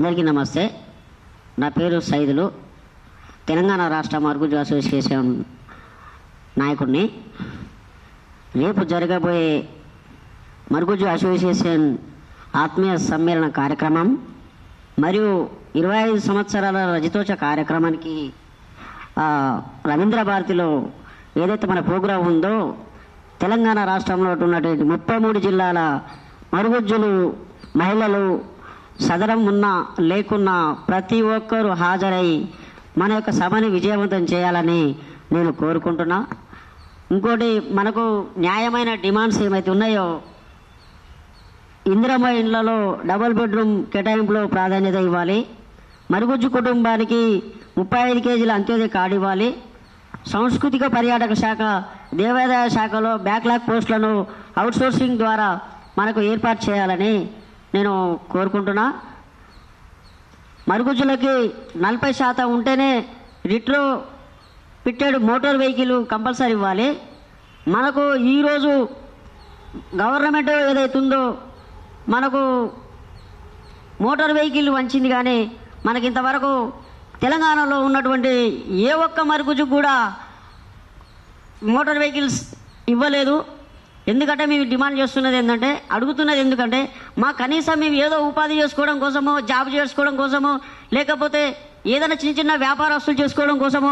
అందరికీ నమస్తే. నా పేరు సైదులు, తెలంగాణ రాష్ట్ర మరుగుజ్జు అసోసియేషన్ నాయకుడిని. రేపు జరగబోయే మరుగుజ్జు అసోసియేషన్ ఆత్మీయ సమ్మేళన కార్యక్రమం మరియు 25 సంవత్సరాల రజతోత్సవ కార్యక్రమానికి రవీంద్ర భారతిలో ఏదైతే మన ప్రోగ్రాం ఉందో, తెలంగాణ రాష్ట్రంలో ఉన్నటువంటి 33 జిల్లాల మరుగుజ్జులు మహిళలు సదరం ఉన్నా లేకున్నా ప్రతి ఒక్కరూ హాజరై మన యొక్క సభని విజయవంతం చేయాలని నేను కోరుకుంటున్నా. ఇంకోటి, మనకు న్యాయమైన డిమాండ్స్ ఏమైతే ఉన్నాయో, ఇందిరమ్మ ఇండ్లలో డబుల్ బెడ్రూమ్ కేటాయింపులో ప్రాధాన్యత ఇవ్వాలి, మరుగుజ్జు కుటుంబానికి 35 కేజీల అంత్యోదయ కార్డు ఇవ్వాలి, సాంస్కృతిక పర్యాటక శాఖ దేవాదాయ శాఖలో బ్యాక్లాగ్ పోస్టులను అవుట్సోర్సింగ్ ద్వారా మనకు ఏర్పాటు చేయాలని నేను కోరుకుంటున్నా. మరుగుజ్జులకి 40% ఉంటేనే retro fitted motor vehicle compulsory ఇవ్వాలి. మనకు ఈరోజు గవర్నమెంట్ ఏదైతుందో మనకు మోటార్ వెహికల్ వంచింది, కానీ మనకి ఇంతవరకు తెలంగాణలో ఉన్నటువంటి ఏ ఒక్క మరుగుజ్జు కూడా మోటార్ వెహికల్స్ ఇవ్వలేదు. ఎందుకంటే మేము డిమాండ్ చేస్తున్నది ఏంటంటే, అడుగుతున్నది ఎందుకంటే, మా కనీసం మేము ఏదో ఉపాధి చేసుకోవడం కోసమో, జాబ్ చేసుకోవడం కోసమో, లేకపోతే ఏదైనా చిన్న చిన్న వ్యాపారస్తులు చేసుకోవడం కోసమో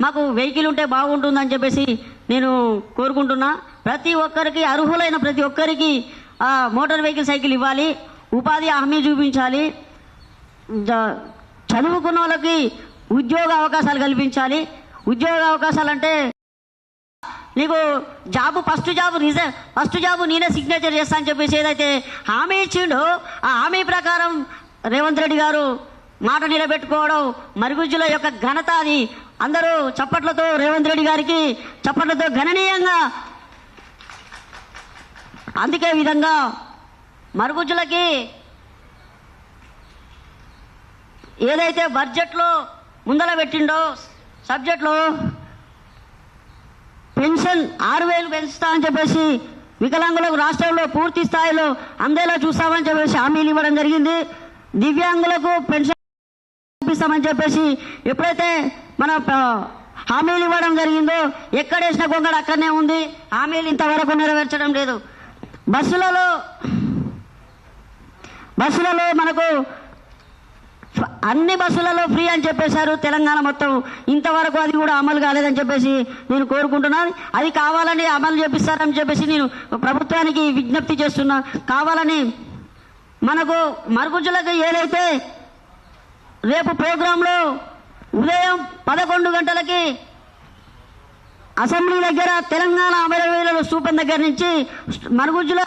మాకు వెహికల్ ఉంటే బాగుంటుందని చెప్పేసి నేను కోరుకుంటున్నా. ప్రతి ఒక్కరికి, అర్హులైన ప్రతి ఒక్కరికి మోటార్ వెహికల్ సైకిల్ ఇవ్వాలి, ఉపాధి హామీ చూపించాలి, చదువుకున్న వాళ్ళకి ఉద్యోగ అవకాశాలు కల్పించాలి. ఉద్యోగ అవకాశాలు అంటే నీకు జాబు ఫస్ట్ జాబు నేనే సిగ్నేచర్ చేస్తా అని చెప్పేసి ఏదైతే హామీ ఇచ్చిండో, ఆ హామీ ప్రకారం రేవంత్ రెడ్డి గారు మాట నిలబెట్టుకోవడం మరుగుజ్జుల యొక్క ఘనత. అది అందరూ చప్పట్లతో రేవంత్ రెడ్డి గారికి చప్పట్లతో గణనీయంగా. అందుకే విధంగా మరుగుజ్జులకి ఏదైతే బడ్జెట్లో ముందల పెట్టిండో సబ్జెక్ట్లో పెన్షన్ 6,000 పెంచుతా అని చెప్పేసి, వికలాంగులకు రాష్ట్రంలో పూర్తి స్థాయిలో అందేలా చూస్తామని చెప్పేసి హామీలు ఇవ్వడం జరిగింది. దివ్యాంగులకు పెన్షన్ ఇప్పిస్తామని చెప్పేసి ఎప్పుడైతే మన హామీలు ఇవ్వడం జరిగిందో, ఎక్కడేసిన గొంగడ అక్కడనే ఉంది. హామీలు ఇంతవరకు నెరవేర్చడం లేదు. బస్సులలో మనకు అన్ని బస్సులలో ఫ్రీ అని చెప్పేశారు తెలంగాణ మొత్తం. ఇంతవరకు అది కూడా అమలు కాలేదని చెప్పేసి నేను కోరుకుంటున్నాను. అది కావాలని అమలు చేపిస్తారని చెప్పేసి నేను ప్రభుత్వానికి విజ్ఞప్తి చేస్తున్నా. కావాలని మనకు మరుగుజ్జులకు ఏదైతే రేపు ప్రోగ్రాంలో ఉదయం 11 గంటలకి అసెంబ్లీ దగ్గర తెలంగాణ అమరవీరుల స్థూపం దగ్గర నుంచి మరుగుజ్జుల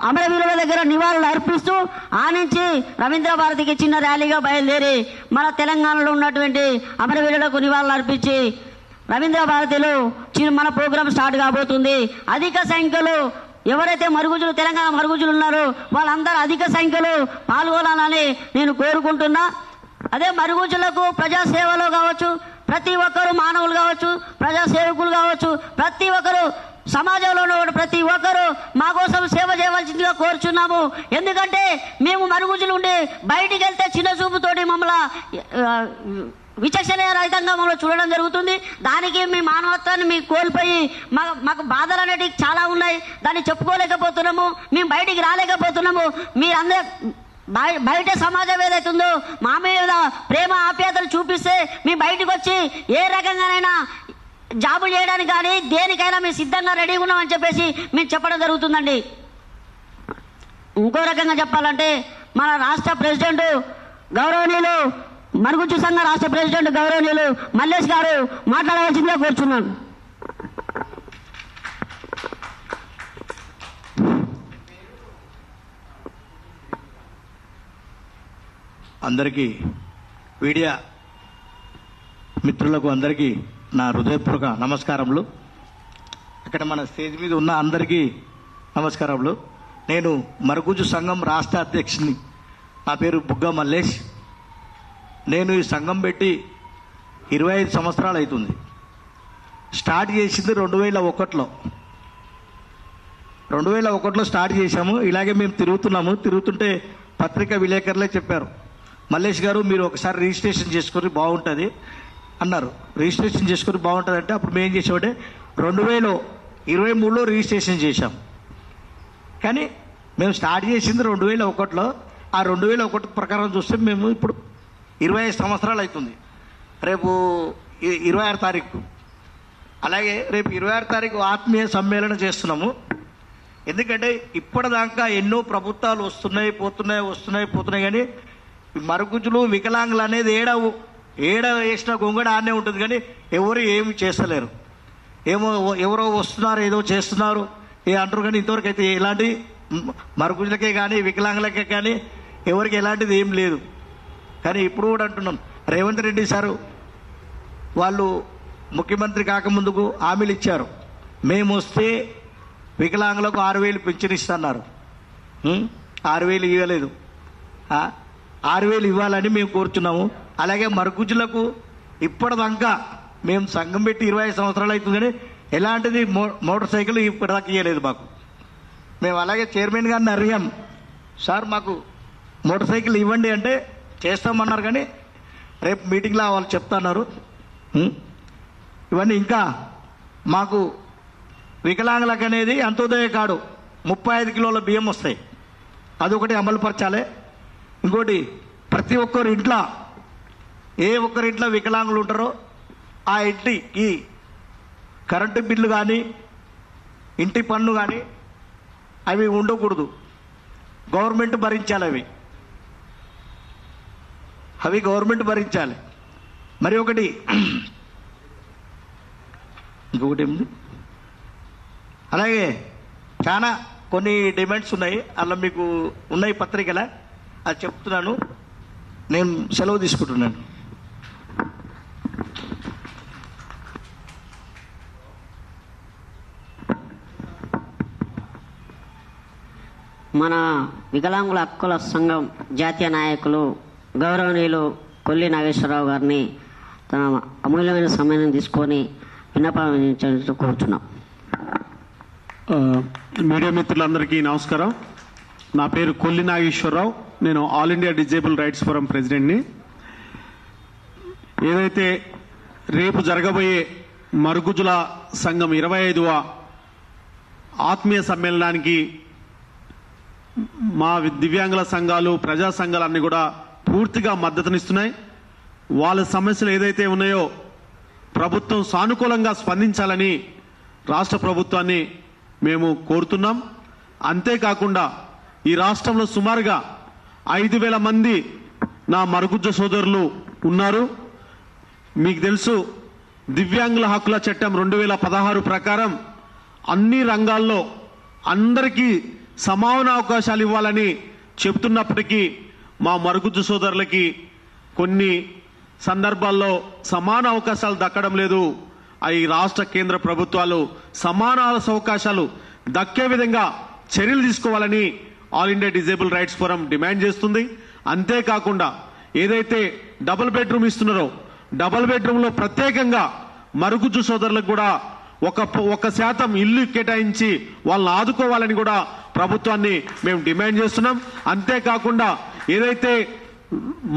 అమరవీరుల దగ్గర నివాళులు అర్పిస్తూ ఆ నుంచి రవీంద్ర భారతికి చిన్న ర్యాలీగా బయలుదేరి మన తెలంగాణలో ఉన్నటువంటి అమరవీరులకు నివాళులు అర్పించి రవీంద్ర భారతిలో మన ప్రోగ్రాం స్టార్ట్ కాబోతుంది. అధిక సంఖ్యలో ఎవరైతే మరుగుజ్జులు తెలంగాణ మరుగుజ్జులు ఉన్నారో వాళ్ళందరూ అధిక సంఖ్యలో పాల్గొనాలని నేను కోరుకుంటున్నా. అదే మరుగుజ్జులకు ప్రజాసేవలో కావచ్చు, ప్రతి ఒక్కరు మానవులు కావచ్చు, ప్రజాసేవకులు కావచ్చు, ప్రతి ఒక్కరు సమాజంలో ఉన్న ప్రతి ఒక్కరూ మా కోసం సేవ చేయవలసిందిగా కోరుచున్నాము. ఎందుకంటే మేము మరుగుజ్జులు ఉండి బయటికి వెళ్తే చిన్న చూపుతోటి మమ్మల్ని విచక్షణ రహితంగా మమ్మల్ని చూడడం జరుగుతుంది. దానికి మీ మానవత్వాన్ని మీకు కోల్పోయి మాకు బాధలు అనేటివి చాలా ఉన్నాయి, దాన్ని చెప్పుకోలేకపోతున్నాము, మేము బయటికి రాలేకపోతున్నాము. మీరందరూ బయట సమాజం ఏదైతుందో మా మీద ప్రేమ ఆప్యాయతలు చూపిస్తే మేము బయటకు వచ్చి ఏ రకంగానైనా జాబు చేయడానికి కానీ దేనికైనా మేము సిద్ధంగా రెడీగా ఉన్నామని చెప్పేసి మేము చెప్పడం జరుగుతుందండి. ఇంకో రకంగా చెప్పాలంటే, మన రాష్ట్ర ప్రెసిడెంట్ గౌరవనీయులు మరుగుజ్జు సంఘ రాష్ట్ర ప్రెసిడెంట్ గౌరవనీయులు మల్లేష్ గారు మాట్లాడవలసిందిగా కోరుచున్నాను. అందరికీ, మీడియా మిత్రులకు అందరికీ నా హృదయపూర్వక నమస్కారములు. ఇక్కడ మన స్టేజ్ మీద ఉన్న అందరికీ నమస్కారములు. నేను మరుగుజ్జు సంఘం రాష్ట్ర అధ్యక్షుని. నా పేరు బుగ్గ మల్లేష్. నేను ఈ సంఘం పెట్టి 25 సంవత్సరాలు అవుతుంది. స్టార్ట్ చేసింది 2001లో. 2001లో స్టార్ట్ చేశాము. ఇలాగే మేము తిరుగుతుంటే పత్రికా విలేకరులే చెప్పారు, మల్లేష్ గారు మీరు ఒకసారి రిజిస్ట్రేషన్ చేసుకొని బాగుంటుంది అన్నారు. రిజిస్ట్రేషన్ చేసుకొని బాగుంటుంది అంటే అప్పుడు మేము ఏం చేసామంటే 2023లో రిజిస్ట్రేషన్ చేశాం. కానీ మేము స్టార్ట్ చేసింది 2001లో. ఆ 2001 ప్రకారం చూస్తే మేము ఇప్పుడు 25 సంవత్సరాలు అవుతుంది. రేపు 26 తారీఖు, అలాగే రేపు 26 తారీఖు ఆత్మీయ సమ్మేళనం చేస్తున్నాము. ఎందుకంటే ఇప్పటిదాకా ఎన్నో ప్రభుత్వాలు వస్తున్నాయి కానీ మరుగుజ్జులు వికలాంగులు అనేది ఏడ వేసిన గొంగడ ఆడనే ఉంటుంది, కానీ ఎవరు ఏమి చేస్తలేరు. ఎవరో వస్తున్నారు, ఏదో చేస్తున్నారు అంటారు, కానీ ఇంతవరకు అయితే ఎలాంటి మరుగుజ్జులకే కానీ వికలాంగులకే కానీ ఎవరికి ఎలాంటిది ఏం లేదు. కానీ ఇప్పుడు కూడా అంటున్నాం, రేవంత్ రెడ్డి సారు వాళ్ళు ముఖ్యమంత్రి కాకముందుకు హామీలు ఇచ్చారు. మేము వస్తే వికలాంగులకు 6,000 పింఛన్ ఇస్తున్నారు. 6,000 ఇవ్వలేదు. 6,000 ఇవ్వాలని మేము కోరుచున్నాము. అలాగే మరుగుజ్జులకు ఇప్పటిదాకా మేము సంఘం పెట్టి 25 సంవత్సరాలు అవుతుంది, కానీ ఎలాంటిది మోటార్ సైకిల్ ఇప్పటిదాకా ఇవ్వలేదు మాకు. మేము అలాగే చైర్మన్ గారిని అడిగాం, సార్ మాకు మోటార్ సైకిల్ ఇవ్వండి అంటే చేస్తామన్నారు, కానీ రేపు మీటింగ్లో వాళ్ళు చెప్తున్నారు. ఇవన్నీ ఇంకా మాకు వికలాంగులకు అనేది అంత్యోదయ కార్డు 35 కిలోల బియ్యం వస్తాయి, అదొకటి అమలుపరచాలి. ఇంకోటి ప్రతి ఒక్కరి ఇంట్లో ఏ ఒక్కరి ఇంట్లో వికలాంగులు ఉంటారో ఆ ఇంటికి కరెంటు బిల్లు కానీ ఇంటి పన్ను కానీ అవి ఉండకూడదు, గవర్నమెంట్ భరించాలి. అవి గవర్నమెంట్ భరించాలి. మరి ఒకటి ఇంకొకటి ఏమిటి, అలాగే చాలా కొన్ని డిమాండ్స్ ఉన్నాయి, అలా మీకు ఉన్నాయి పత్రికల, అది చెప్తున్నాను. నేను సెలవు తీసుకుంటున్నాను. మన వికలాంగుల హక్కుల సంఘం జాతీయ నాయకులు గౌరవనీయులు కొల్లి నాగేశ్వరరావు గారిని తన అమూల్యమైన సమయం తీసుకొని విన్నపించడానికి కోరుతున్నాం. మీడియా మిత్రులందరికీ నమస్కారం. నా పేరు కొల్లి నాగేశ్వరరావు. నేను all India disabled rights forum ప్రెసిడెంట్ని. ఏదైతే రేపు జరగబోయే మరుగుజ్జుల సంఘం 25వ ఆత్మీయ సమ్మేళనానికి మా దివ్యాంగుల సంఘాలు, ప్రజా సంఘాలన్నీ కూడా పూర్తిగా మద్దతునిస్తున్నాయి. వాళ్ళ సమస్యలు ఏదైతే ఉన్నాయో ప్రభుత్వం సానుకూలంగా స్పందించాలని రాష్ట్ర ప్రభుత్వాన్ని మేము కోరుతున్నాం. అంతేకాకుండా ఈ రాష్ట్రంలో సుమారుగా 5,000 మంది నా మరుగుజ్జు సోదరులు ఉన్నారు. మీకు తెలుసు, దివ్యాంగుల హక్కుల చట్టం 2016 ప్రకారం అన్ని రంగాల్లో అందరికీ సమాన అవకాశాలు ఇవ్వాలని చెబుతున్నప్పటికీ మా మరుగుజ్జు సోదరులకి కొన్ని సందర్భాల్లో సమాన అవకాశాలు దక్కడం లేదు. ఈ రాష్ట్ర కేంద్ర ప్రభుత్వాలు సమాన అవకాశాలు దక్కే విధంగా చర్యలు తీసుకోవాలని all India disabled rights forum demand చేస్తుంది. అంతేకాకుండా ఏదైతే డబుల్ బెడ్రూమ్ ఇస్తున్నారో డబుల్ బెడ్రూమ్లో ప్రత్యేకంగా మరుగుజ్జు సోదరులకు కూడా 1% ఇల్లు కేటాయించి వాళ్ళని ఆదుకోవాలని కూడా ప్రభుత్వాన్ని మేము డిమాండ్ చేస్తున్నాం. అంతేకాకుండా ఏదైతే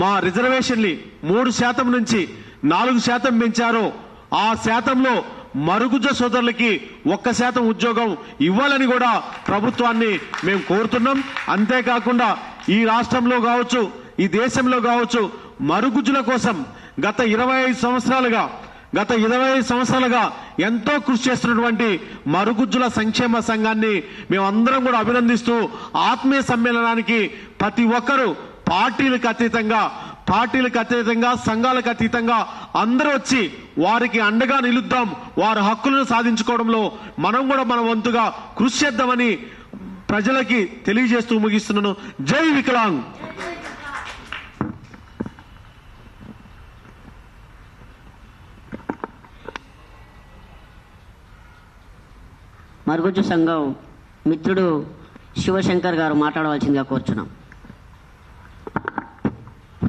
మా రిజర్వేషన్ని 3% నుంచి 4% పెంచారో ఆ శాతంలో మరుగుజ్జు సోదరులకి 1% ఉద్యోగం ఇవ్వాలని కూడా ప్రభుత్వాన్ని మేము కోరుతున్నాం. అంతేకాకుండా ఈ రాష్ట్రంలో కావచ్చు, ఈ దేశంలో కావచ్చు, మరుగుజ్జుల కోసం గత 25 సంవత్సరాలుగా ఎంతో కృషి చేస్తున్నటువంటి మరుగుజ్జుల సంక్షేమ సంఘాన్ని మేమందరం కూడా అభినందిస్తూ ఆత్మీయ సమ్మేళనానికి ప్రతి ఒక్కరూ పార్టీలకు అతీతంగా సంఘాలకు అతీతంగా అందరూ వచ్చి వారికి అండగా నిలుద్దాం, వారి హక్కులను సాధించుకోవడంలో మనం కూడా మన వంతుగా కృషి చేద్దామని ప్రజలకి తెలియజేస్తూ ముగిస్తున్నాను. జై వికలాంగ్. మరుగుజ్జు సంఘం మిత్రుడు శివశంకర్ గారు మాట్లాడవలసిందిగా కోరుచున్నాం.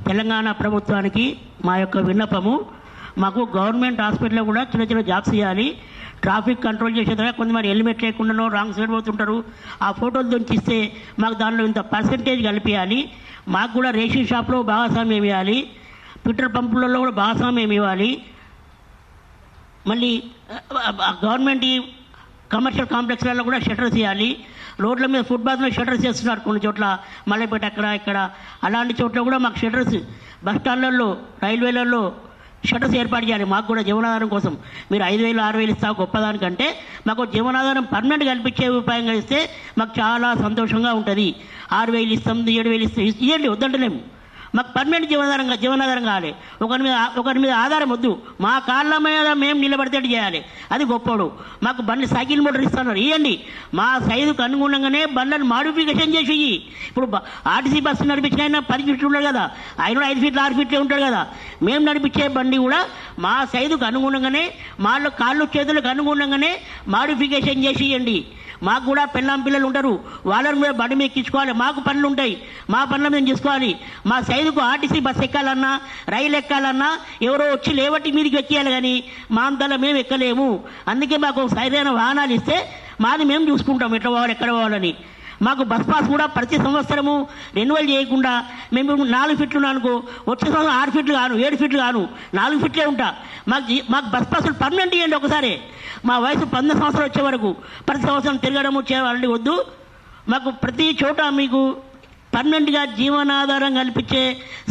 తెలంగాణ ప్రభుత్వానికి మా యొక్క విన్నపము, మాకు గవర్నమెంట్ హాస్పిటల్లో కూడా చిన్న జాబ్స్ ఇవ్వాలి. ట్రాఫిక్ కంట్రోల్ చేసేదాకా కొంతమంది హెల్మెట్ లేకుండానో రాంగ్ సైడ్ పోతుంటారు. ఆ ఫోటోలు దొరికిస్తే మాకు దానిలో ఇంత పర్సంటేజ్ కలిపియాలి. మాకు కూడా రేషన్ షాప్లో భాగస్వామ్యం ఇవ్వాలి, పెట్రోల్ పంపులలో కూడా భాగస్వామ్యం ఇవ్వాలి. మళ్ళీ గవర్నమెంట్ కమర్షియల్ కాంప్లెక్స్లలో కూడా షట్టర్స్ ఇవ్వాలి. రోడ్ల మీద ఫుట్పాత్లో షట్టర్స్ చేస్తున్నారు కొన్ని చోట్ల, మల్లెపేట అక్కడ ఇక్కడ. అలాంటి చోట్ల కూడా మాకు షట్టర్స్, బస్ స్టాండ్లలో, రైల్వేలలో షట్టర్స్ ఏర్పాటు చేయాలి. మాకు కూడా జీవనాధారం కోసం. మీరు 5,000 6,000 ఇస్తా గొప్పదానికంటే మాకు జీవనాధారం పర్మనెంట్ కల్పించే ఉపాయంగా ఇస్తే మాకు చాలా సంతోషంగా ఉంటుంది. 6,000 ఇస్తాం, 7,000 ఇస్తాం, ఇవ్వండి, వద్దంటలేము. మాకు పర్మనెంట్ జీవనాధారం కావాలి. ఒకరి మీద ఆధారం వద్దు. మా కాళ్ళ మీద మేము నిలబడితేట్టు చేయాలి. అది గొప్పడు. మాకు బండి సైకిల్ మోటార్ ఇస్తున్నారు, ఇవ్వండి. మా సైజుకు అనుగుణంగానే బండ్లను మాడిఫికేషన్ చేసి ఇయ్యి. ఇప్పుడు ఆర్టీసీ బస్సు నడిపించిన ఆయన 10 ఫీట్లు ఉంటాడు కదా, ఆయన కూడా 5 ఫీట్లు 6 ఫీట్లే ఉంటాడు కదా. మేము నడిపించే బండి కూడా మా సైజుకు అనుగుణంగానే, మా కాళ్ళు చేతులకు అనుగుణంగానే మాడిఫికేషన్ చేసి ఇవ్వండి. మాకు కూడా పెళ్ళాం పిల్లలు ఉంటారు, వాళ్ళని కూడా బండి మీద ఎక్కించుకోవాలి. మాకు పనులు ఉంటాయి, మా పనుల మీద చేసుకోవాలి. మా సైజుకు ఆర్టీసీ బస్సు ఎక్కాలన్నా, రైలు ఎక్కాలన్నా ఎవరో వచ్చి లేవట్టి మీదకి ఎక్కియాలి, కానీ మా అంతలో మేము ఎక్కలేము. అందుకే మాకు సరైన వాహనాలు ఇస్తే మాది మేము చూసుకుంటాం ఎట్లా పోవాలి, ఎక్కడ పోవాలని. మాకు బస్ పాస్ కూడా ప్రతి సంవత్సరము రెన్యువల్ చేయకుండా, మేము 4 ఫీట్లు అనుకో, వచ్చే సంవత్సరం 6 ఫీట్లు కాను, 7 ఫీట్లు కాను, 4 ఫీట్లే ఉంటా. మాకు బస్ పాసులు పర్మనెంట్ ఇవ్వండి ఒకసారి. మా వయసు 19 సంవత్సరాలు వచ్చే వరకు ప్రతి సంవత్సరం తిరగడము చేయాలంటే వద్దు. మాకు ప్రతి చోట మీకు పర్మనెంట్గా జీవనాధారం కల్పించే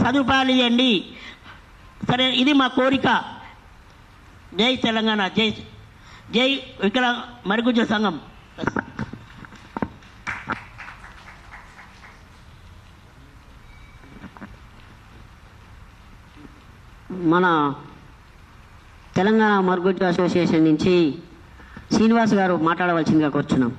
సదుపాయాలు ఇవ్వండి. సరే, ఇది మా కోరిక. జై తెలంగాణ, జై జై వికలాంగ మరుగుజ్జుల సంఘం. మన తెలంగాణ మరుగుజ్జు అసోసియేషన్ నుంచి శ్రీనివాస్ గారు మాట్లాడవలసిందిగా కోరుచున్నాం.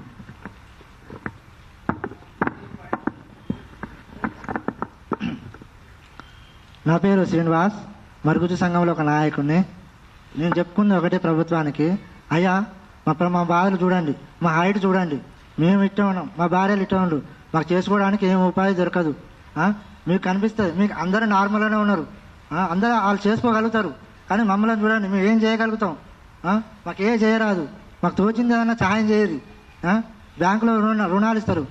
నా పేరు శ్రీనివాస్, మరుగుజ్జు సంఘంలో ఒక నాయకుడిని. నేను చెప్పుకుంది ఒకటే ప్రభుత్వానికి, అయ్యా మా బాధలు చూడండి, మా హైట్ చూడండి, మేము ఇట్టే ఉన్నాం, మా భార్యలు ఇట్టే ఉండు, మాకు చేసుకోవడానికి ఏం ఉపాధి దొరకదు. మీకు కనిపిస్తుంది, మీకు అందరూ నార్మల్గానే ఉన్నారు, అందరూ వాళ్ళు చేసుకోగలుగుతారు, కానీ మమ్మల్ని చూడండి, మేము ఏం చేయగలుగుతాం? మాకు ఏ చేయరాదు. మాకు తోచింది ఏదన్నా సహాయం చేయరు. బ్యాంకులో రుణాలు ఇస్తారు,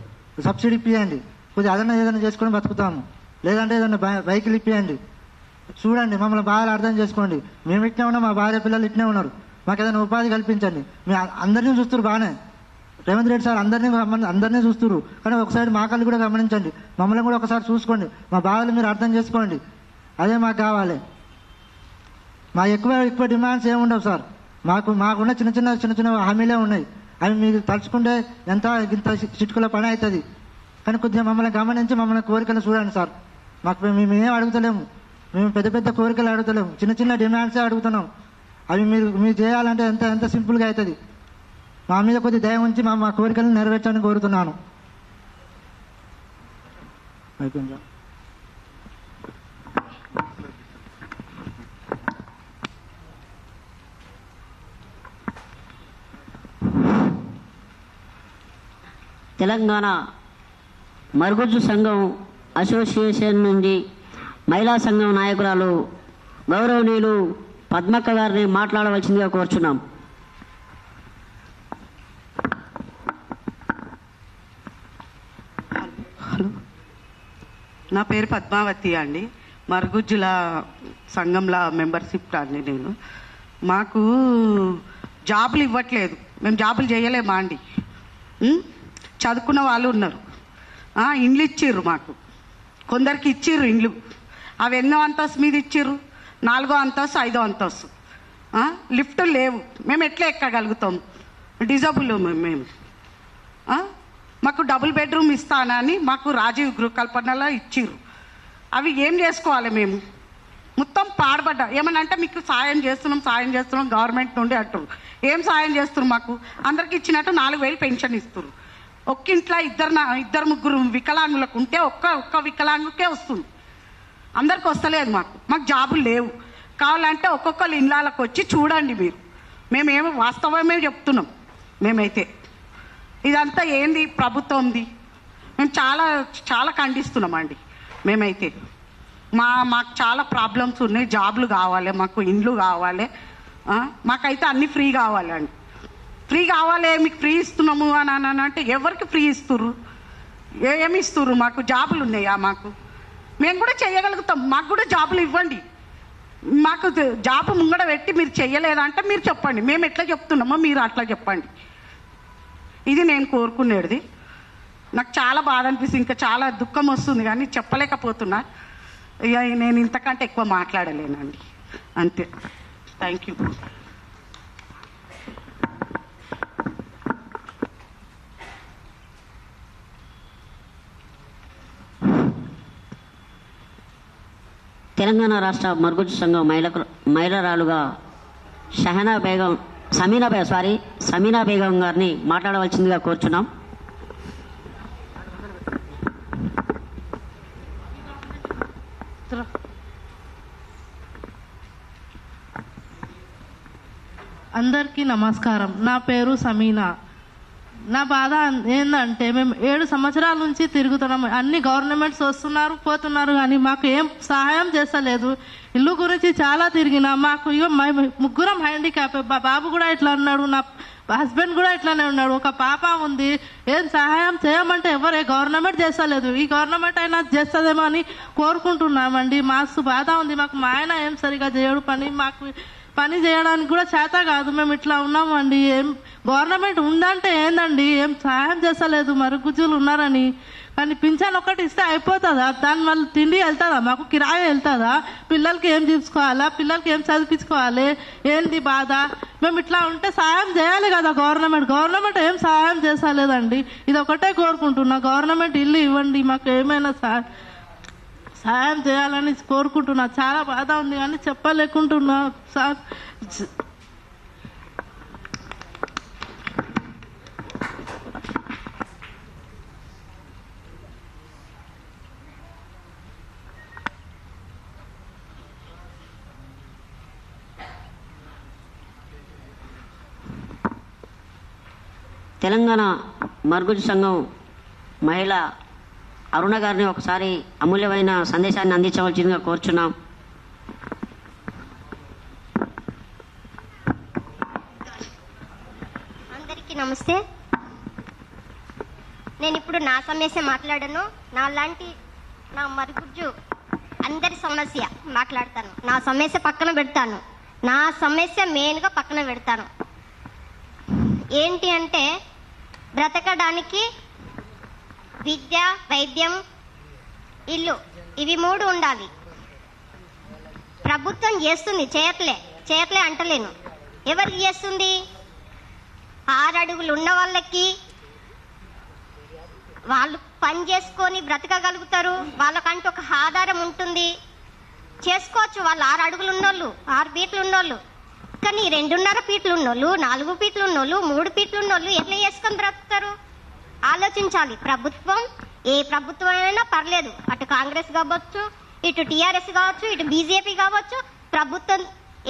సబ్సిడీ ఇప్పియండి, కొద్దిగా అదన్నా ఏదైనా చేసుకొని బతుకుతాము. లేదంటే ఏదన్నా బైకులు ఇప్పియండి. చూడండి, మమ్మల్ని బాగా అర్థం చేసుకోండి. మేము ఇట్నే ఉన్నాం, మా భార్య పిల్లలు ఇట్నే ఉన్నారు, మాకు ఏదైనా ఉపాధి కల్పించండి. మేము అందరినీ చూస్తారు బాగానే, రేవంత్ రెడ్డి సార్ అందరినీ చూస్తున్నారు, కానీ ఒకసారి మా కళ్ళు కూడా గమనించండి, మమ్మల్ని కూడా ఒకసారి చూసుకోండి, మా బాధలు మీరు అర్థం చేసుకోండి. అదే మాకు కావాలి. మా ఎక్కువ డిమాండ్స్ ఏముండవు సార్. మాకున్న చిన్న చిన్న హామీలే ఉన్నాయి. అవి మీకు తలుచుకుంటే ఇంత చిటుకుల పని అవుతుంది. కానీ కొద్దిగా మమ్మల్ని గమనించి మమ్మల్ని కోరికలు చూడండి సార్. మేము ఏం అడుగుతలేము, మేము పెద్ద కోరికలు అడుగుతలేము, చిన్న డిమాండ్సే అడుగుతున్నాం. అవి మీరు చేయాలంటే ఎంత సింపుల్గా అవుతుంది. మా మీద కొద్ది దయ ఉంచి మా కోరికలను నెరవేర్చాలని కోరుతున్నాను. అయిపోయిందా? తెలంగాణ మరుగుజ్జు సంఘం అసోసియేషన్ నుండి మహిళా సంఘం నాయకురాలు గౌరవనీయులు పద్మక్క గారిని మాట్లాడవలసిందిగా కోరుచున్నాం. హలో, నా పేరు పద్మావతి అండి. మరుగుజ్జుల సంఘంలో మెంబర్షిప్ అండి నేను. మాకు జాబులు ఇవ్వట్లేదు, మేము జాబులు చేయలేమా అండి? చదువుకున్న వాళ్ళు ఉన్నారు, ఇండ్లు ఇచ్చిర్రు, మాకు కొందరికి ఇచ్చిర్రు ఇండ్లు. అవి ఎన్నో అంతస్తు మీద ఇచ్చిర్రు, 4వ అంతస్తు 5వ అంతస్తు. లిఫ్ట్ లేవు, మేము ఎట్లా ఎక్కగలుగుతాం? డిజబుల్ మేము. మాకు డబుల్ బెడ్రూమ్ ఇస్తానని మాకు రాజీవ్ గృహ కల్పనలో ఇచ్చిర్రు. అవి ఏం చేసుకోవాలి మేము? మొత్తం పాడబడ్డా. ఏమన్నా అంటే మీకు సాయం చేస్తున్నాం గవర్నమెంట్ నుండి అంటారు. ఏం సాయం చేస్తున్నారు? మాకు అందరికి ఇచ్చినట్టు 4,000 పెన్షన్ ఇస్తారు. ఒక్కింట్లో ఇద్దరు ముగ్గురు వికలాంగులకు ఉంటే ఒక్క వికలాంగుకే వస్తుంది, అందరికి వస్తలేదు. మాకు జాబులు లేవు. కావాలంటే ఒక్కొక్కరు ఇళ్ళకి వచ్చి చూడండి మీరు. మేమేమో వాస్తవమే చెప్తున్నాం. మేమైతే ఇదంతా ఏంది ప్రభుత్వంది? మేము చాలా చాలా ఖండిస్తున్నామండి. మేమైతే మాకు చాలా ప్రాబ్లమ్స్ ఉన్నాయి. జాబులు కావాలి, మాకు ఇండ్లు కావాలి, మాకైతే అన్నీ ఫ్రీ కావాలండి. ఫ్రీ కావాలి, మీకు ఫ్రీ ఇస్తున్నాము అని అంటే ఎవరికి ఫ్రీ ఇస్తుర్రు? ఏమి ఇస్తుర్రు? మాకు జాబులు ఉన్నాయా? మేము కూడా చేయగలుగుతాం, మాకు కూడా జాబులు ఇవ్వండి. మాకు జాబ్ ముంగడ పెట్టి మీరు చెయ్యలేదంటే మీరు చెప్పండి, మేము ఎట్లా చెప్తున్నామో మీరు అట్లా చెప్పండి. ఇది నేను కోరుకునేది. నాకు చాలా బాధ అనిపిస్తుంది, ఇంకా చాలా దుఃఖం వస్తుంది, కానీ చెప్పలేకపోతున్నా. ఇక నేను ఇంతకంటే ఎక్కువ మాట్లాడలేనండి, అంతే. Thank you. తెలంగాణ రాష్ట్ర మరుగుజ్జు సంఘం మహిళరాలుగా సమీనా బేగం గారిని మాట్లాడవలసిందిగా కోరుచున్నాం. అందరికీ నమస్కారం. నా పేరు సమీనా. నా బాధ ఏంటంటే మేము 7 సంవత్సరాల నుంచి తిరుగుతున్నాం. అన్ని గవర్నమెంట్స్ వస్తున్నారు పోతున్నారు, కానీ మాకు ఏం సహాయం చేస్తలేదు. ఇల్లు గురించి చాలా తిరిగినా మాకు ఇక ముగ్గురం హ్యాండిక్యాప్. బాబు కూడా ఇట్లా ఉన్నాడు, నా హస్బెండ్ కూడా ఇట్లానే ఉన్నాడు, ఒక పాప ఉంది. ఏం సహాయం చేయమంటే ఎవరే గవర్నమెంట్ చేస్తలేదు. ఈ గవర్నమెంట్ అయినా చేస్తుందేమో అని కోరుకుంటున్నామండి. మాకు బాధ ఉంది. మాకు మా ఆయన ఏం సరిగా చేయడు పని, మాకు పని చేయడానికి కూడా చేత కాదు. మేము ఇట్లా ఉన్నామండి. ఏం గవర్నమెంట్ ఉందంటే ఏందండి, ఏం సహాయం చేస్తలేదు. మరుగుజ్జులు ఉన్నారని, కానీ పింఛన్ ఒకటి ఇస్తే అయిపోతుందా? దాని వల్ల తిండి వెళ్తుందా? మాకు కిరాయి వెళ్తుందా? పిల్లలకి ఏం చూసుకోవాలా? పిల్లలకి ఏం చదివించుకోవాలి? ఏంది బాధ? మేము ఇట్లా ఉంటే సహాయం చేయాలి కదా గవర్నమెంట్ ఏం సహాయం చేస్తలేదండి. ఇది ఒకటే కోరుకుంటున్నా, గవర్నమెంట్ ఇల్లు ఇవ్వండి, మాకు ఏమైనా సహాయం చేయాలని కోరుకుంటున్నా. చాలా బాధ ఉంది కానీ చెప్పలేకుంటున్నా సార్. తెలంగాణ మరుగుజ్జు సంఘం మహిళ అరుణ గారిని ఒకసారి అమూల్యమైన సందేశాన్ని అందించవలసిందిగా కోరుచున్నాం. అందరికీ నమస్తే. నేను ఇప్పుడు నా సమస్య మాట్లాడను. నా మరుగుజ్జు అందరి సమస్య మాట్లాడతాను. నా సమస్య పక్కన పెడతాను. నా సమస్య మెయిన్గా పక్కన పెడతాను. ఏంటి అంటే, బ్రతకడానికి విద్య, వైద్యం, ఇల్లు, ఇవి 3 ఉండాలి. ప్రభుత్వం చేస్తుంది, చేయట్లే అంటలేను. ఎవరికి చేస్తుంది? 6 అడుగులు ఉన్న వాళ్ళకి. వాళ్ళు పని చేసుకొని బ్రతకగలుగుతారు, వాళ్ళకంటూ ఒక ఆధారం ఉంటుంది, చేసుకోవచ్చు. వాళ్ళు 6 అడుగులు ఉన్నోళ్ళు, 6 ఫీట్లు ఉన్నోళ్ళు. కానీ 2.5 ఫీట్లు ఉన్నోళ్ళు, 4 ఫీట్లు ఉన్నోళ్ళు, 3 ఫీట్లు ఉన్నోళ్ళు ఎట్లా చేసుకొని బ్రతుకుతారు? ఆలోచించాలి. ప్రభుత్వం, ఏ ప్రభుత్వం అయినా పర్లేదు, అటు కాంగ్రెస్ కావచ్చు, ఇటు టీఆర్ఎస్ కావచ్చు, ఇటు బీజేపీ కావచ్చు, ప్రభుత్వం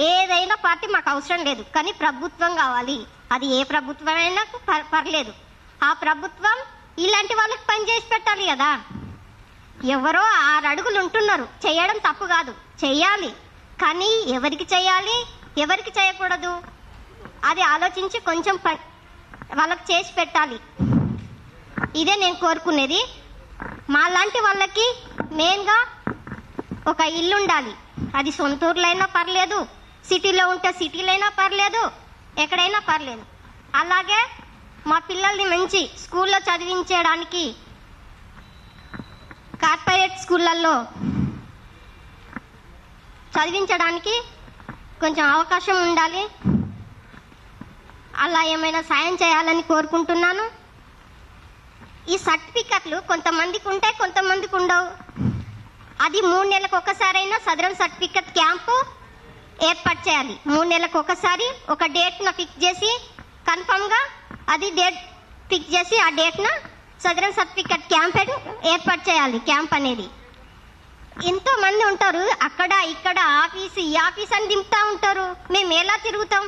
ఏదైనా పార్టీ మాకు అవసరం లేదు, కానీ ప్రభుత్వం కావాలి. అది ఏ ప్రభుత్వం అయినా పర్లేదు. ఆ ప్రభుత్వం ఇలాంటి వాళ్ళకి పని చేసి పెట్టాలి కదా. ఎవరో 6 అడుగులు ఉంటున్నారు, చేయడం తప్పు కాదు, చెయ్యాలి. కానీ ఎవరికి చేయాలి, ఎవరికి చేయకూడదు, అది ఆలోచించి కొంచెం వాళ్ళకి చేసి పెట్టాలి. ఇదే నేను కోరుకునేది. మా లాంటి వాళ్ళకి మెయిన్గా ఒక ఇల్లు ఉండాలి. అది సొంతూరులో అయినా పర్లేదు, సిటీలో ఉంటే సిటీలో అయినా పర్లేదు, ఎక్కడైనా పర్లేదు. అలాగే మా పిల్లల్ని మంచి స్కూల్లో చదివించడానికి కార్పొరేట్ స్కూళ్ళల్లో చదివించడానికి కొంచెం అవకాశం ఉండాలి. అలా ఏమైనా సాయం చేయాలని కోరుకుంటున్నాను. ఈ సర్టిఫికెట్లు కొంతమందికి ఉంటాయి, కొంతమందికి ఉండవు. అది 3 నెలలకు ఒకసారైనా సదరం సర్టిఫికెట్ క్యాంపు ఏర్పాటు చేయాలి. 3 నెలలకు ఒకసారి ఒక డేట్ను ఫిక్స్ చేసి, కన్ఫర్మ్గా అది డేట్ ఫిక్స్ చేసి ఆ డేట్ను సదరం సర్టిఫికెట్ క్యాంప్ ఏర్పాటు చేయాలి. క్యాంప్ అనేది ఎంతో మంది ఉంటారు, అక్కడ ఇక్కడ ఆఫీసు ఈ ఆఫీస్ అని దింపుతూ ఉంటారు. మేము ఎలా తిరుగుతాం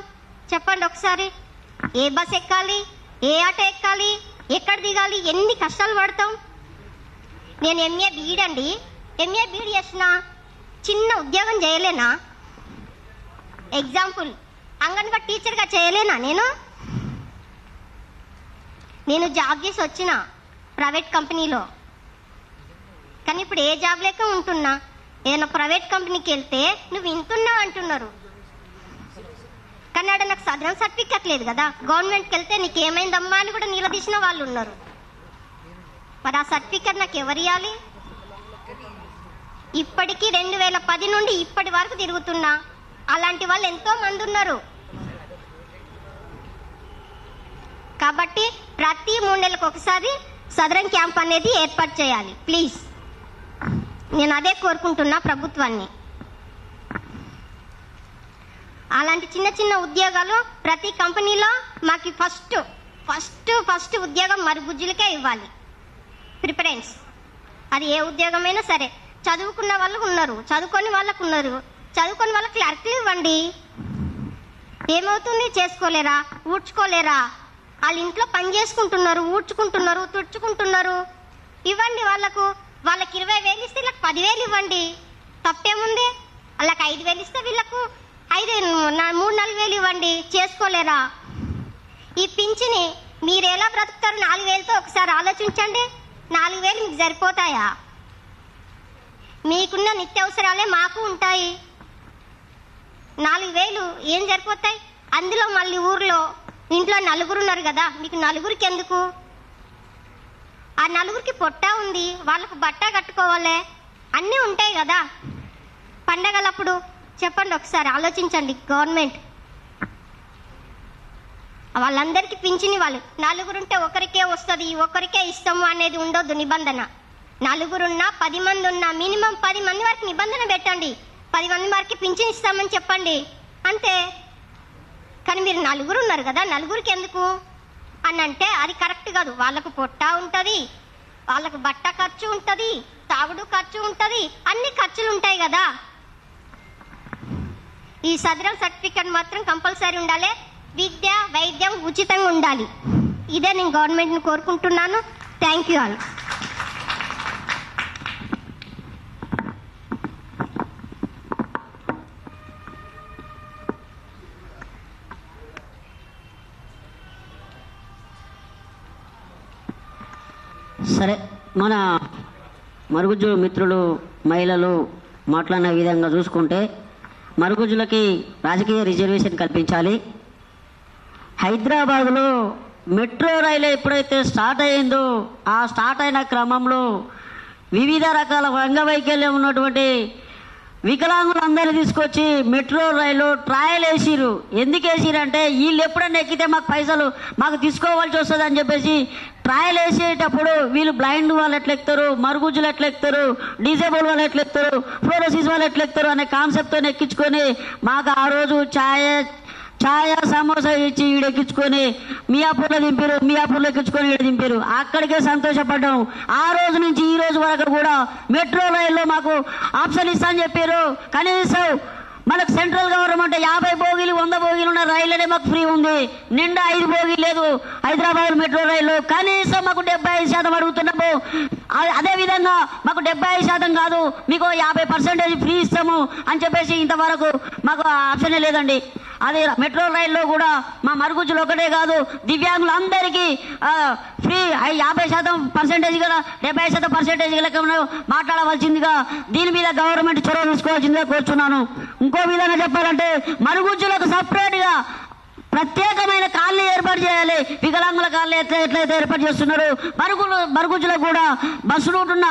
చెప్పండి ఒకసారి? ఏ బస్ ఎక్కాలి, ఏ ఆటో ఎక్కాలి, ఎక్కడ దిగాలి, ఎన్ని కష్టాలు పడతాం. నేను ఎంఏ బీఈడి చేసిన, చిన్న ఉద్యోగం చేయలేనా? ఎగ్జాంపుల్, అంగన్వాడీ టీచర్గా చేయలేనా నేను? నేను జాబ్ చేసి వచ్చిన ప్రైవేట్ కంపెనీలో, కానీ ఇప్పుడు ఏ జాబ్ లేక ఉంటున్నా. ఏదైనా ప్రైవేట్ కంపెనీకి వెళ్తే నువ్వు వింటున్నావు అంటున్నారు, కానీ ఆడ నాకు సదరం సర్టిఫికెట్ లేదు కదా. గవర్నమెంట్కి వెళ్తే నీకు ఏమైందమ్మా అని కూడా నిలదీసిన వాళ్ళు ఉన్నారు. మరి ఆ సర్టిఫికెట్ నాకు ఎవరు ఇవ్వాలి? ఇప్పటికీ 2010 నుండి ఇప్పటి వరకు తిరుగుతున్నా. అలాంటి వాళ్ళు ఎంతో మంది ఉన్నారు. కాబట్టి ప్రతి 3 నెలలకు ఒకసారి సదరం క్యాంప్ అనేది ఏర్పాటు చేయాలి ప్లీజ్. నేను అదే కోరుకుంటున్నా ప్రభుత్వాన్ని. అలాంటి చిన్న చిన్న ఉద్యోగాలు ప్రతి కంపెనీలో మాకు ఫస్ట్ ఉద్యోగం మరుగుజ్జులకే ఇవ్వాలి ప్రిఫరెన్స్. అది ఏ ఉద్యోగమైనా సరే. చదువుకున్న వాళ్ళకు ఉన్నారు, చదువుకొని వాళ్ళకు ఉన్నారు. చదువుకొని వాళ్ళకి క్లర్క్లు ఇవ్వండి. ఏమవుతుంది? చేసుకోలేరా, ఊడ్చుకోలేరా? వాళ్ళ ఇంట్లో పని చేసుకుంటున్నారు, ఊడ్చుకుంటున్నారు, తుడుచుకుంటున్నారు. ఇవ్వండి వాళ్ళకు. వాళ్ళకి 20,000 ఇస్తే వీళ్ళకి 10,000 ఇవ్వండి. తప్పేముంది? వాళ్ళకి 5,000 ఇస్తే వీళ్ళకు 3-4,000 ఇవ్వండి. చేసుకోలేరా? ఈ పింఛని మీరు ఎలా బ్రతుకుతారు? 4,000తో ఒకసారి ఆలోచించండి. 4,000 మీకు సరిపోతాయా? మీకున్న నిత్యావసరాలే మాకు ఉంటాయి. 4,000 ఏం సరిపోతాయి? అందులో మళ్ళీ ఊర్లో ఇంట్లో 4 ఉన్నారు కదా, మీకు 4కి ఎందుకు? ఆ 4కి పొట్ట ఉంది, వాళ్ళకు బట్ట కట్టుకోవాలి, అన్నీ ఉంటాయి కదా పండగలప్పుడు. చెప్పండి ఒకసారి, ఆలోచించండి. గవర్నమెంట్ వాళ్ళందరికీ పింఛని వాళ్ళు 4 ఉంటే ఒకరికే వస్తుంది, ఒకరికే ఇస్తాము అనేది ఉండొద్దు నిబంధన. 4 ఉన్నా 10 మంది ఉన్నా మినిమం 10 మంది వరకు నిబంధన పెట్టండి. 10 మంది వరకు పింఛన్ ఇస్తామని చెప్పండి అంతే. కానీ మీరు 4 ఉన్నారు కదా, 4కి ఎందుకు అని అంటే అది కరెక్ట్ కాదు. వాళ్ళకు పొట్ట ఉంటుంది, వాళ్ళకు బట్ట ఖర్చు ఉంటుంది, తాగుడు ఖర్చు ఉంటుంది, అన్ని ఖర్చులు ఉంటాయి కదా. ఈ సదరం సర్టిఫికెట్ మాత్రం కంపల్సరీ ఉండాలి. విద్య వైద్యం ఉచితంగా ఉండాలి. ఇదే నేను గవర్నమెంట్ని కోరుకుంటున్నాను. Thank you all. సరే, మన మరుగుజ్జు మిత్రులు మహిళలు మాట్లాడిన విధంగా చూసుకుంటే మరుగుజ్జులకి రాజకీయ రిజర్వేషన్ కల్పించాలి. హైదరాబాద్లో మెట్రో రైలు ఎప్పుడైతే స్టార్ట్ అయ్యిందో ఆ స్టార్ట్ అయిన క్రమంలో వివిధ రకాల అంగవైకల్యం ఉన్నటువంటి వికలాంగులందరినీ తీసుకొచ్చి మెట్రో రైలు ట్రయల్ వేసిరు. ఎందుకు వేసిరంటే వీళ్ళు ఎప్పుడన్నా ఎక్కితే మాకు పైసలు మాకు తీసుకోవాల్సి వస్తుంది అని చెప్పేసి ట్రయల్ వేసేటప్పుడు వీళ్ళు బ్లైండ్ వాళ్ళు ఎట్లా ఎక్కుతారు, మరుగుజ్జులు ఎట్లా ఎక్కుతారు, డిజేబుల్ వాళ్ళు ఎట్లా ఎక్కుతారు, ఫ్లోరోసిస్ వాళ్ళు ఎట్లా ఎక్కుతారు అనే కాన్సెప్ట్తో ఎక్కించుకొని మాకు ఆ రోజు ఛాయ సమోసా ఇచ్చి ఈడెక్కించుకొని మియాపూర్లో దింపారు, మియాపూర్లో ఎక్కించుకొని ఈడ దింపారు. అక్కడికే సంతోషపడ్డాం. ఆ రోజు నుంచి ఈ రోజు వరకు కూడా మెట్రో రైల్లో మాకు ఆప్షన్ ఇస్తా అని చెప్పారు. కనీసం మనకు సెంట్రల్ గవర్నమెంట్ 50 బోగీలు 100 బోగీలు ఉన్న రైళ్ళనే మాకు ఫ్రీ ఉంది. నిండా 5 బోగీలు లేదు హైదరాబాద్ మెట్రో రైలు. కనీసం మాకు 75% అడుగుతున్నాము. అదేవిధంగా మాకు 75% కాదు, మీకు 50% ఫ్రీ ఇస్తాము అని చెప్పేసి ఇంతవరకు మాకు ఆప్షనే లేదండి. అది మెట్రో రైల్లో కూడా మా మరుగుజ్జులు ఒకటే కాదు, దివ్యాంగులందరికీ ఫ్రీ 50% కదా 70% లెక్క మాట్లాడవలసిందిగా దీని మీద గవర్నమెంట్ చొరవ తీసుకోవాల్సిందిగా కోరుచున్నాను. ఇంకో విధంగా చెప్పాలంటే మరుగుజ్జులకు సపరేట్గా ప్రత్యేకమైన కాలనీ ఏర్పాటు చేయాలి. వికలాంగుల కాలనీ ఎట్లయితే ఏర్పాటు చేస్తున్నారు, మరుగుజ్జులకు కూడా బస్సు రూట్ ఉన్న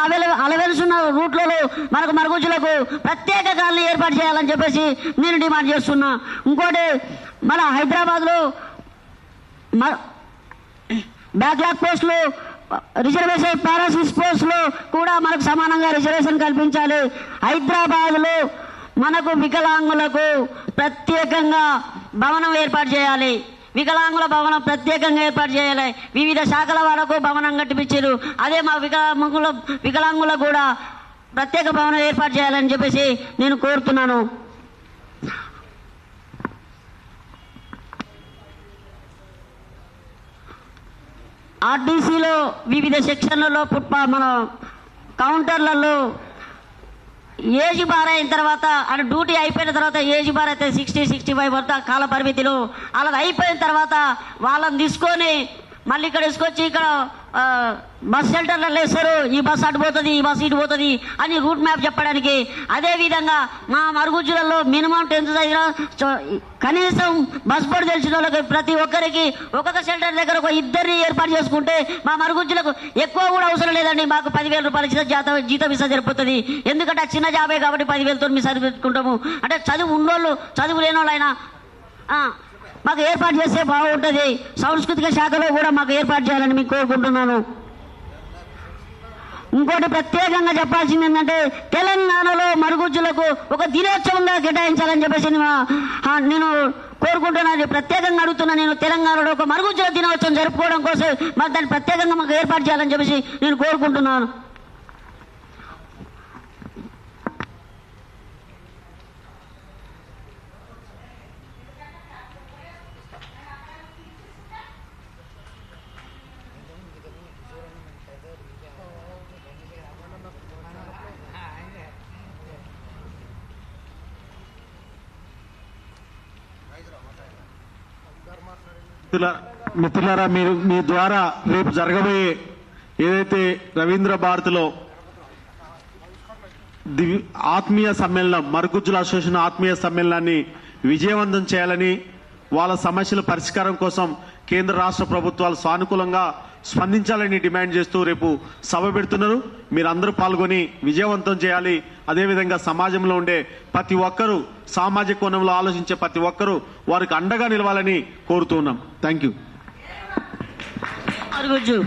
అలవెన్స్ ఉన్న రూట్లలో మనకు మరుగుజ్జులకు ప్రత్యేక కాలనీ ఏర్పాటు చేయాలని చెప్పేసి నేను డిమాండ్ చేస్తున్నా. ఇంకోటి, మన హైదరాబాద్లో బ్యాక్లాగ్ పోస్టులు రిజర్వేషన్ పారాసిస్ పోస్టులు కూడా మనకు సమానంగా రిజర్వేషన్ కల్పించాలి. హైదరాబాద్లో మనకు వికలాంగులకు ప్రత్యేకంగా భవనం ఏర్పాటు చేయాలి. వికలాంగుల భవనం ప్రత్యేకంగా ఏర్పాటు చేయాలి. వివిధ శాఖల వరకు భవనం కట్టిపించారు. అదే మా వికలాంగులకు కూడా ప్రత్యేక భవనం ఏర్పాటు చేయాలని చెప్పేసి నేను కోరుతున్నాను. ఆర్టీసీలో వివిధ సెక్షన్లలో మన కౌంటర్లలో ఏజ్ బార్ అయిన తర్వాత అంటే డ్యూటీ అయిపోయిన తర్వాత ఏజ్ బార్ అయితే 60-65 వరకు కాల పరిమితిలో అలా అయిపోయిన తర్వాత వాళ్ళని తీసుకొని మళ్ళీ ఇక్కడ తీసుకొచ్చి ఇక్కడ బస్ షెల్టర్లలో వేస్తారు, ఈ బస్ అటు పోతుంది, ఈ బస్ ఇటు పోతుంది అని రూట్ మ్యాప్ చెప్పడానికి. అదేవిధంగా మా మరుగుజ్జులలో మినిమం 10th చదివిన కనీసం బస్ బోర్డు తెలిసిన వాళ్ళకి ప్రతి ఒక్కరికి ఒక్కొక్క షెల్టర్ దగ్గర ఒక ఇద్దరిని ఏర్పాటు చేసుకుంటే మా మరుగుజ్జులకు ఎక్కువ కూడా అవసరం లేదండి. మాకు 10,000 రూపాయలు జీతం ఇస్తే సరిపోతుంది. ఎందుకంటే ఆ చిన్న జాబే కాబట్టి 10,000తో మేము సరిపెట్టుకుంటాము. అంటే చదువు ఉన్నోళ్ళు చదువు లేని వాళ్ళైనా మాకు ఏర్పాటు చేస్తే బాగుంటుంది. సాంస్కృతిక శాఖలో కూడా మాకు ఏర్పాటు చేయాలని మీకు కోరుకుంటున్నాను. ఇంకోటి ప్రత్యేకంగా చెప్పాల్సింది ఏంటంటే తెలంగాణలో మరుగుజ్జులకు ఒక దినోత్సవంగా కేటాయించాలని చెప్పేసి నేను కోరుకుంటున్నాను. ప్రత్యేకంగా అడుగుతున్నా, నేను తెలంగాణలో ఒక మరుగుజ్జుల దినోత్సవం జరుపుకోవడం కోసం మాకు దాన్ని ప్రత్యేకంగా మాకు ఏర్పాటు చేయాలని చెప్పేసి నేను కోరుకుంటున్నాను. మిత్రులారా, మీరు మీ ద్వారా రేపు జరగబోయే ఏదైతే రవీంద్ర భారతిలో ఆత్మీయ సమ్మేళనం, మరుగుజ్జుల అసోసియేషన్ ఆత్మీయ సమ్మేళనాన్ని విజయవంతం చేయాలని, వాళ్ళ సమస్యల పరిష్కారం కోసం కేంద్ర రాష్ట్ర ప్రభుత్వాలు సానుకూలంగా స్పందించాలని డిమాండ్ చేస్తూ రేపు సభ పెడుతున్నారు. మీరందరూ పాల్గొని విజయవంతం చేయాలి. అదేవిధంగా సమాజంలో ఉండే ప్రతి ఒక్కరూ, సామాజిక కోణంలో ఆలోచించే ప్రతి ఒక్కరూ వారికి అండగా నిలవాలని కోరుతున్నాం. Thank you. మరుగుజ్జు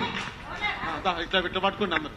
ఇట్లా పట్టుకోండి అందరూ.